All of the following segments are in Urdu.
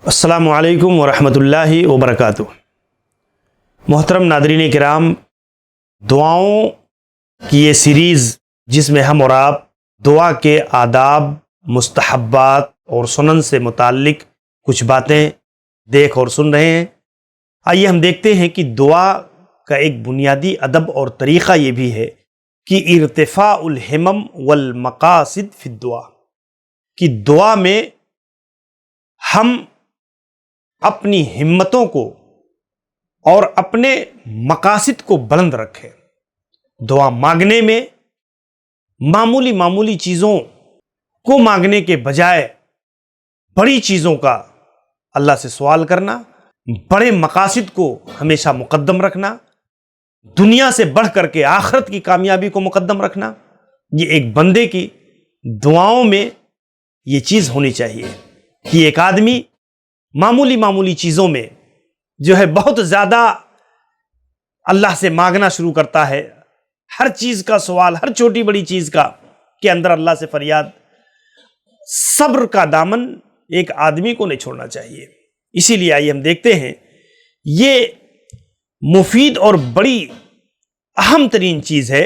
السلام علیکم ورحمۃ اللہ وبرکاتہ۔ محترم ناظرین کرام، دعاؤں کی یہ سیریز جس میں ہم اور آپ دعا کے آداب، مستحبات اور سنن سے متعلق کچھ باتیں دیکھ اور سن رہے ہیں، آئیے ہم دیکھتے ہیں کہ دعا کا ایک بنیادی ادب اور طریقہ یہ بھی ہے کہ ارتفاع الہمم والمقاصد فی الدعا، کہ دعا میں ہم اپنی ہمتوں کو اور اپنے مقاصد کو بلند رکھیں۔ دعا مانگنے میں معمولی چیزوں کو مانگنے کے بجائے بڑی چیزوں کا اللہ سے سوال کرنا، بڑے مقاصد کو ہمیشہ مقدم رکھنا، دنیا سے بڑھ کر کے آخرت کی کامیابی کو مقدم رکھنا، یہ ایک بندے کی دعاؤں میں یہ چیز ہونی چاہیے کہ ایک آدمی معمولی چیزوں میں جو ہے بہت زیادہ اللہ سے مانگنا شروع کرتا ہے، ہر چیز کا سوال، ہر چھوٹی بڑی چیز کا کے اندر اللہ سے فریاد۔ صبر کا دامن ایک آدمی کو نہیں چھوڑنا چاہیے۔ اسی لیے آئیے ہم دیکھتے ہیں، یہ مفید اور بڑی اہم ترین چیز ہے۔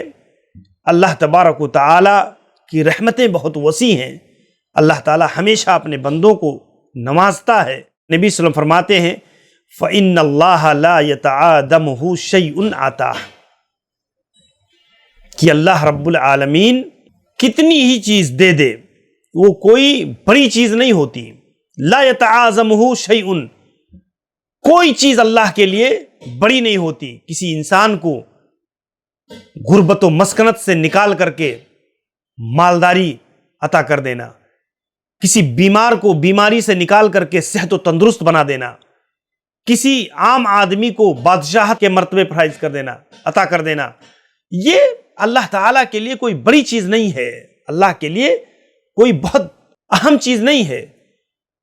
اللہ تبارک و تعالی کی رحمتیں بہت وسیع ہیں، اللہ تعالی ہمیشہ اپنے بندوں کو نوازتا ہے۔ نبی صلی اللہ علیہ وسلم فرماتے ہیں فَإِنَّ اللَّهَ لَا يَتَعَادَمُهُ شَيْءٌ آتَاهُ، کہ اللہ رب العالمین کتنی ہی چیز دے دے، وہ کوئی بڑی چیز نہیں ہوتی۔ لا يَتَعَاظَمُهُ شَيْءٌ، کوئی چیز اللہ کے لیے بڑی نہیں ہوتی۔ کسی انسان کو غربت و مسکنت سے نکال کر کے مالداری عطا کر دینا، کسی بیمار کو بیماری سے نکال کر کے صحت و تندرست بنا دینا، کسی عام آدمی کو بادشاہت کے مرتبے پر فائز کر دینا، عطا کر دینا، یہ اللہ تعالیٰ کے لیے کوئی بڑی چیز نہیں ہے، اللہ کے لیے کوئی بہت اہم چیز نہیں ہے،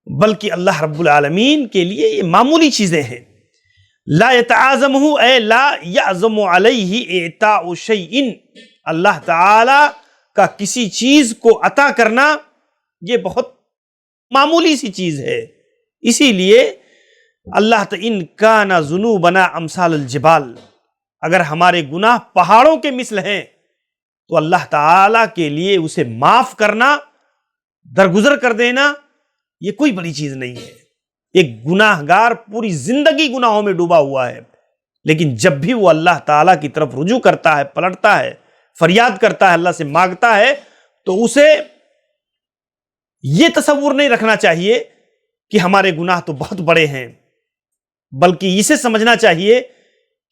بلکہ اللہ رب العالمین کے لیے یہ معمولی چیزیں ہیں۔ لا يتعاظمہ اے لا یعظم علیہ اعطاء شیء، اللہ تعالیٰ کا کسی چیز کو عطا کرنا یہ بہت معمولی سی چیز ہے۔ اسی لیے اللہ ان کان ذنوبنا امثال الجبال، اگر ہمارے گناہ پہاڑوں کے مثل ہیں تو اللہ تعالیٰ کے لیے اسے معاف کرنا، درگزر کر دینا، یہ کوئی بڑی چیز نہیں ہے۔ ایک گناہ گار پوری زندگی گناہوں میں ڈوبا ہوا ہے، لیکن جب بھی وہ اللہ تعالیٰ کی طرف رجوع کرتا ہے، پلٹتا ہے، فریاد کرتا ہے، اللہ سے مانگتا ہے، تو اسے یہ تصور نہیں رکھنا چاہیے کہ ہمارے گناہ تو بہت بڑے ہیں، بلکہ اسے سمجھنا چاہیے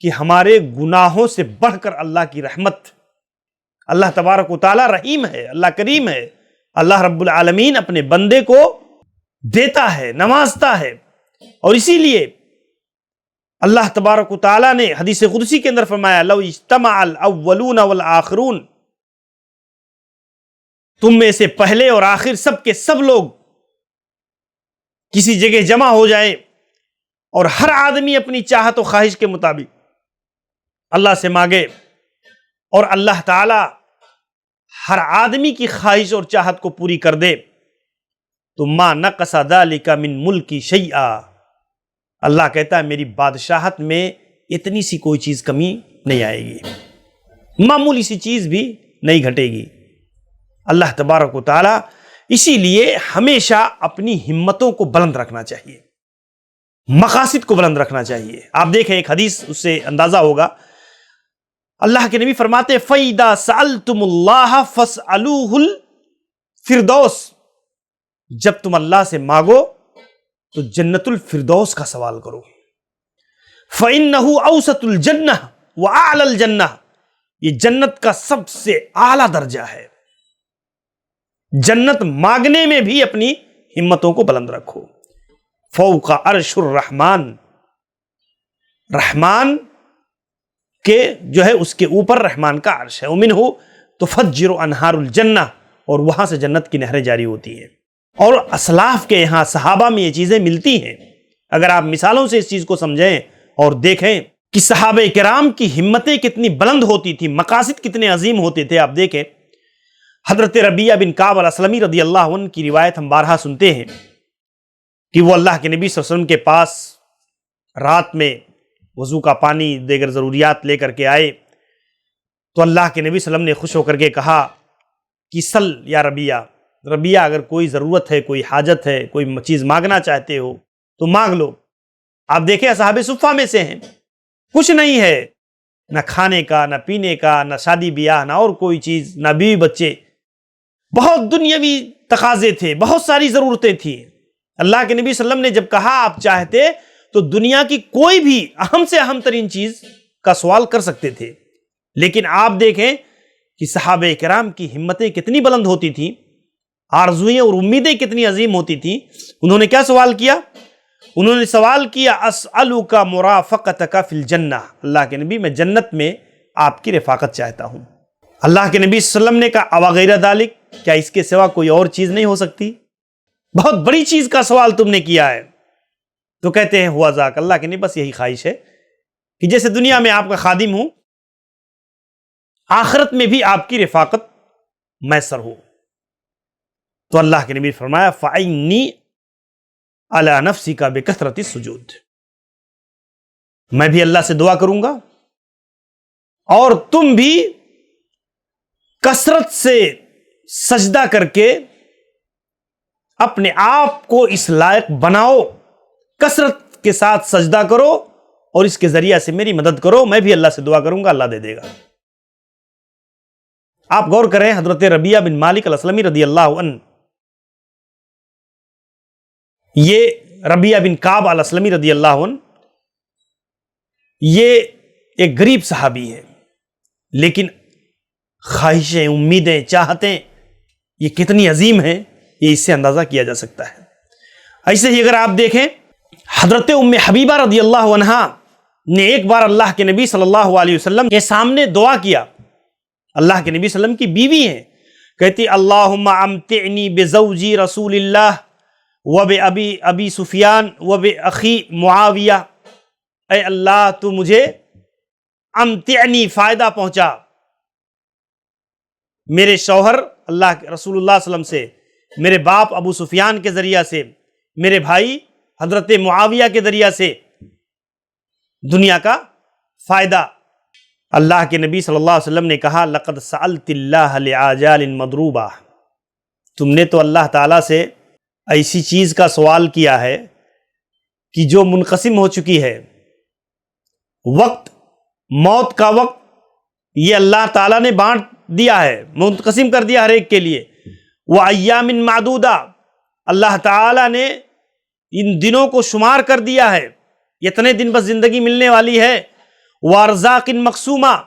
کہ ہمارے گناہوں سے بڑھ کر اللہ کی رحمت، اللہ تبارک و تعالی رحیم ہے، اللہ کریم ہے، اللہ رب العالمین اپنے بندے کو دیتا ہے، نوازتا ہے۔ اور اسی لیے اللہ تبارک و تعالی نے حدیث قدسی کے اندر فرمایا لو اجتمع الاولون والآخرون، تم میں سے پہلے اور آخر سب کے سب لوگ کسی جگہ جمع ہو جائیں اور ہر آدمی اپنی چاہت و خواہش کے مطابق اللہ سے مانگے، اور اللہ تعالی ہر آدمی کی خواہش اور چاہت کو پوری کر دے، تو ما نقص ذلک من ملکی شیئا، اللہ کہتا ہے میری بادشاہت میں اتنی سی کوئی چیز کمی نہیں آئے گی، معمولی سی چیز بھی نہیں گھٹے گی۔ اللہ تبارک و تعالی اسی لیے ہمیشہ اپنی ہمتوں کو بلند رکھنا چاہیے، مقاصد کو بلند رکھنا چاہیے۔ آپ دیکھیں ایک حدیث، اس سے اندازہ ہوگا، اللہ کے نبی فرماتے فَإِذَا سَأَلْتُمُ اللَّهَ فَاسْأَلُوهُ الْفِرْدَوْسَ، جب تم اللہ سے مانگو تو جنت الفردوس کا سوال کرو، فَإِنَّهُ أَوْسَطُ الْجَنَّةِ وَأَعْلَى الْجَنَّةِ، یہ جنت کا سب سے اعلیٰ درجہ ہے۔ جنت مانگنے میں بھی اپنی ہمتوں کو بلند رکھو۔ فوق عرش الرحمن، رحمان کے جو ہے اس کے اوپر رحمان کا عرش ہے، ومنہ تفجر انہار الجنہ، اور وہاں سے جنت کی نہریں جاری ہوتی ہیں۔ اور اسلاف کے یہاں صحابہ میں یہ چیزیں ملتی ہیں۔ اگر آپ مثالوں سے اس چیز کو سمجھیں اور دیکھیں کہ صحابہ کرام کی ہمتیں کتنی بلند ہوتی تھی، مقاصد کتنے عظیم ہوتے تھے، آپ دیکھیں حضرت ربیعہ بن کعب الاسلمی رضی اللہ عنہ کی روایت ہم بارہا سنتے ہیں کہ وہ اللہ کے نبی صلی اللہ علیہ وسلم کے پاس رات میں وضو کا پانی دیگر ضروریات لے کر کے آئے تو اللہ کے نبی صلی اللہ علیہ وسلم نے خوش ہو کر کے کہا کہ سل یا ربیہ، ربیہ اگر کوئی ضرورت ہے، کوئی حاجت ہے، کوئی چیز مانگنا چاہتے ہو تو مانگ لو۔ آپ دیکھیں اصحاب صفہ میں سے ہیں، کچھ نہیں ہے، نہ کھانے کا، نہ پینے کا، نہ شادی بیاہ، نہ اور کوئی چیز، نہ بیوی بچے، بہت دنیاوی تقاضے تھے، بہت ساری ضرورتیں تھیں۔ اللہ کے نبی صلی اللہ علیہ وسلم نے جب کہا آپ چاہتے تو دنیا کی کوئی بھی اہم سے اہم ترین چیز کا سوال کر سکتے تھے، لیکن آپ دیکھیں کہ صحابہ کرام کی ہمتیں کتنی بلند ہوتی تھیں، آرزوئیں اور امیدیں کتنی عظیم ہوتی تھیں۔ انہوں نے کیا سوال کیا؟ انہوں نے سوال کیا اسألک مرافقتک فی الجنہ، اللہ کے نبی میں جنت میں آپ کی رفاقت چاہتا ہوں۔ اللہ کے نبی صلی اللہ علیہ وسلم نے کہا اوا غیر ذالک، کیا اس کے سوا کوئی اور چیز نہیں ہو سکتی؟ بہت بڑی چیز کا سوال تم نے کیا ہے۔ تو کہتے ہیں ہوا ذاک، اللہ کے نبی بس یہی خواہش ہے کہ جیسے دنیا میں آپ کا خادم ہوں، آخرت میں بھی آپ کی رفاقت میسر ہو۔ تو اللہ کے نبی نے فرمایا فَإِنِّي عَلَى نَفْسِكَ بِكَثْرَةِ السُّجُودِ، میں بھی اللہ سے دعا کروں گا اور تم بھی کثرت سے سجدہ کر کے اپنے آپ کو اس لائق بناؤ، کثرت کے ساتھ سجدہ کرو اور اس کے ذریعہ سے میری مدد کرو، میں بھی اللہ سے دعا کروں گا، اللہ دے دے گا۔ آپ غور کریں، حضرت ربیہ بن مالک الاسلمی رضی اللہ عنہ، یہ ربیہ بن کعب الاسلمی رضی اللہ عنہ، یہ ایک غریب صحابی ہے، لیکن خواہشیں، امیدیں، چاہتیں یہ کتنی عظیم ہیں، یہ اس سے اندازہ کیا جا سکتا ہے۔ ایسے ہی اگر آپ دیکھیں، حضرت ام حبیبہ رضی اللہ عنہا نے ایک بار اللہ کے نبی صلی اللہ علیہ وسلم کے سامنے دعا کیا۔ اللہ کے نبی صلی اللہ علیہ وسلم کی بیوی ہیں، کہتی اللہم امتعنی بزوجی رسول اللہ ابی سفیان اخی معاویہ، اے اللہ تو مجھے امتعنی فائدہ پہنچا میرے شوہر اللہ رسول اللہ صلی اللہ علیہ وسلم سے، میرے باپ ابو سفیان کے ذریعہ سے، میرے بھائی حضرت معاویہ کے ذریعہ سے دنیا کا فائدہ۔ اللہ کے نبی صلی اللہ علیہ وسلم نے کہا لقد سألت اللہ لعاجال مضروبہ، تم نے تو اللہ تعالیٰ سے ایسی چیز کا سوال کیا ہے کہ جو منقسم ہو چکی ہے، وقت، موت کا وقت یہ اللہ تعالیٰ نے بانٹ دیا ہے، منقسم کر دیا ہر ایک کے لیے۔ وَأَيَّامٍ مَعْدُودَةٍ، اللہ تعالیٰ نے ان دنوں کو شمار کر دیا ہے، اتنے دن بس زندگی ملنے والی ہے۔ وَأَرْزَاقٍ مَقْسُومَةٍ،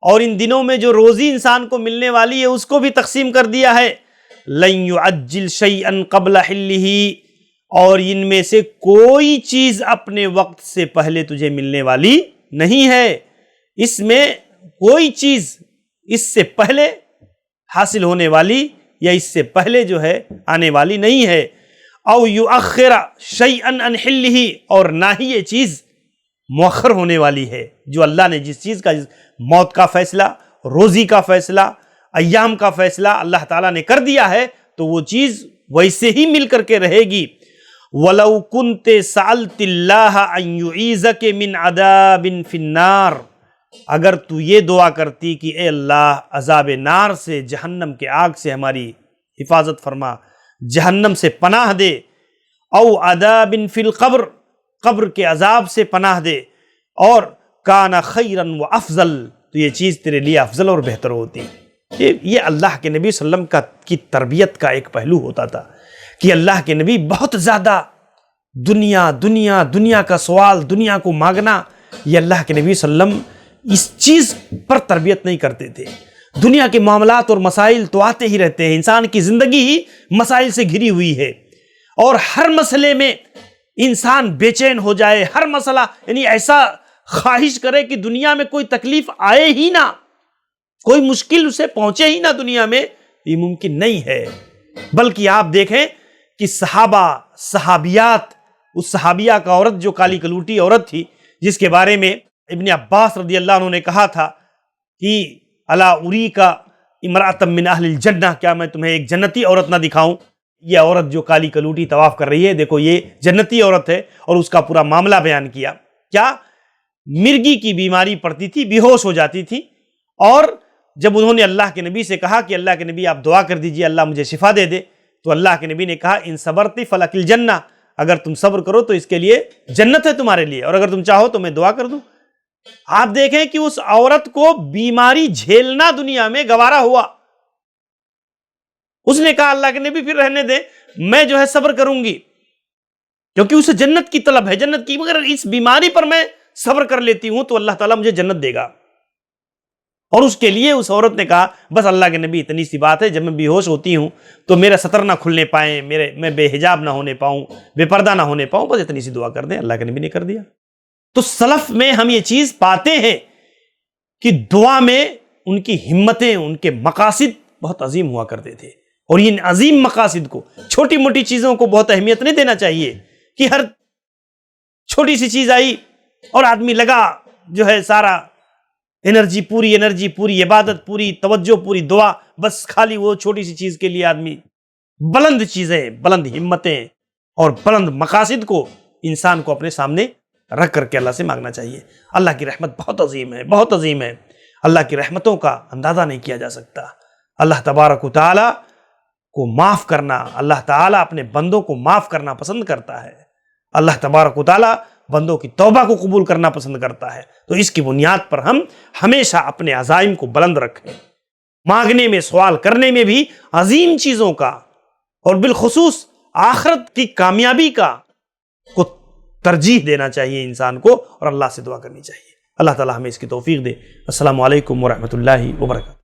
اور ان دنوں میں جو روزی انسان کو ملنے والی ہے اس کو بھی تقسیم کر دیا ہے۔ لَن يُعَجِّلْ شَيْئًا قَبْلَ حِلِّهِ، اور ان میں سے کوئی چیز اپنے وقت سے پہلے تجھے ملنے والی نہیں ہے، اس میں کوئی چیز اس سے پہلے حاصل ہونے والی یا اس سے پہلے جو ہے آنے والی نہیں ہے۔ او یؤخر شیئا عن حلہ، اور نہ ہی یہ چیز مؤخر ہونے والی ہے۔ جو اللہ نے جس چیز کا، موت کا فیصلہ، روزی کا فیصلہ، ایام کا فیصلہ اللہ تعالیٰ نے کر دیا ہے تو وہ چیز ویسے ہی مل کر کے رہے گی۔ وَلَوْ كُنْتَ سَأَلْتِ اللَّهَ أَن يُعِيذَكَ مِنْ عَذَابٍ فِي النَّارِ، اگر تو یہ دعا کرتی کہ اے اللہ عذاب نار سے، جہنم کے آگ سے ہماری حفاظت فرما، جہنم سے پناہ دے، او عذاب فی القبر، قبر کے عذاب سے پناہ دے، اور کان خیرا و افضل، تو یہ چیز تیرے لیے افضل اور بہتر ہوتی۔ یہ اللہ کے نبی صلی اللہ علیہ وسلم کی تربیت کا ایک پہلو ہوتا تھا کہ اللہ کے نبی بہت زیادہ دنیا کا سوال، دنیا کو مانگنا، یہ اللہ کے نبی صلی اللہ علیہ وسلم اس چیز پر تربیت نہیں کرتے تھے۔ دنیا کے معاملات اور مسائل تو آتے ہی رہتے ہیں، انسان کی زندگی ہی مسائل سے گھری ہوئی ہے، اور ہر مسئلے میں انسان بے چین ہو جائے، ہر مسئلہ یعنی ایسا خواہش کرے کہ دنیا میں کوئی تکلیف آئے ہی نہ، کوئی مشکل اسے پہنچے ہی نہ دنیا میں، یہ ممکن نہیں ہے۔ بلکہ آپ دیکھیں کہ صحابیات، اس صحابیہ کا عورت جو کالی کلوٹی عورت تھی، جس کے بارے میں ابن عباس رضی اللہ عنہ نے کہا تھا کہ الا اریک امرأۃ من اہل الجنہ، کیا میں تمہیں ایک جنتی عورت نہ دکھاؤں؟ یہ عورت جو کالی کلوٹی طواف کر رہی ہے، دیکھو یہ جنتی عورت ہے، اور اس کا پورا معاملہ بیان کیا. کیا؟ مرگی کی بیماری پڑتی تھی، بے ہوش ہو جاتی تھی، اور جب انہوں نے اللہ کے نبی سے کہا کہ اللہ کے نبی آپ دعا کر دیجئے اللہ مجھے شفا دے دے، تو اللہ کے نبی نے کہا ان صبرتی فلک الجنہ، اگر تم صبر کرو تو اس کے لیے جنت ہے تمہارے لیے، اور اگر تم چاہو تو میں دعا کر دوں. آپ دیکھیں کہ اس عورت کو بیماری جھیلنا دنیا میں گوارا ہوا. اس نے کہا اللہ کے نبی پھر رہنے دے، میں جو ہے صبر کروں گی، کیونکہ اسے جنت کی طلب ہے، جنت کی، مگر اس بیماری پر میں صبر کر لیتی ہوں تو اللہ تعالیٰ مجھے جنت دے گا. اور اس کے لیے اس عورت نے کہا بس اللہ کے نبی اتنی سی بات ہے، جب میں بے ہوش ہوتی ہوں تو میرا سطر نہ کھلنے پائیں، میں بے حجاب نہ ہونے پاؤں، بے پردہ نہ ہونے پاؤں، بس اتنی سی دعا کر دیں. اللہ کے نبی نے کر دیا. تو سلف میں ہم یہ چیز پاتے ہیں کہ دعا میں ان کی ہمتیں، ان کے مقاصد بہت عظیم ہوا کرتے تھے، اور ان عظیم مقاصد کو، چھوٹی موٹی چیزوں کو بہت اہمیت نہیں دینا چاہیے کہ ہر چھوٹی سی چیز آئی اور آدمی لگا جو ہے سارا انرجی پوری عبادت، پوری توجہ، پوری دعا، بس خالی وہ چھوٹی سی چیز کے لیے آدمی. بلند چیزیں، بلند ہمتیں اور بلند مقاصد کو انسان کو اپنے سامنے رکھ کر کے اللہ سے مانگنا چاہیے. اللہ کی رحمت بہت عظیم ہے، بہت عظیم ہے. اللہ کی رحمتوں کا اندازہ نہیں کیا جا سکتا. اللہ تبارک و تعالی کو معاف کرنا، اللہ تعالیٰ اپنے بندوں کو معاف کرنا پسند کرتا ہے. اللہ تبارک و تعالیٰ بندوں کی توبہ کو قبول کرنا پسند کرتا ہے. تو اس کی بنیاد پر ہم ہمیشہ اپنے عزائم کو بلند رکھیں، مانگنے میں، سوال کرنے میں بھی عظیم چیزوں کا، اور بالخصوص آخرت کی کامیابی کا کو ترجیح دینا چاہیے انسان کو، اور اللہ سے دعا کرنی چاہیے. اللہ تعالیٰ ہمیں اس کی توفیق دے. السلام علیکم ورحمۃ اللہ وبرکاتہ.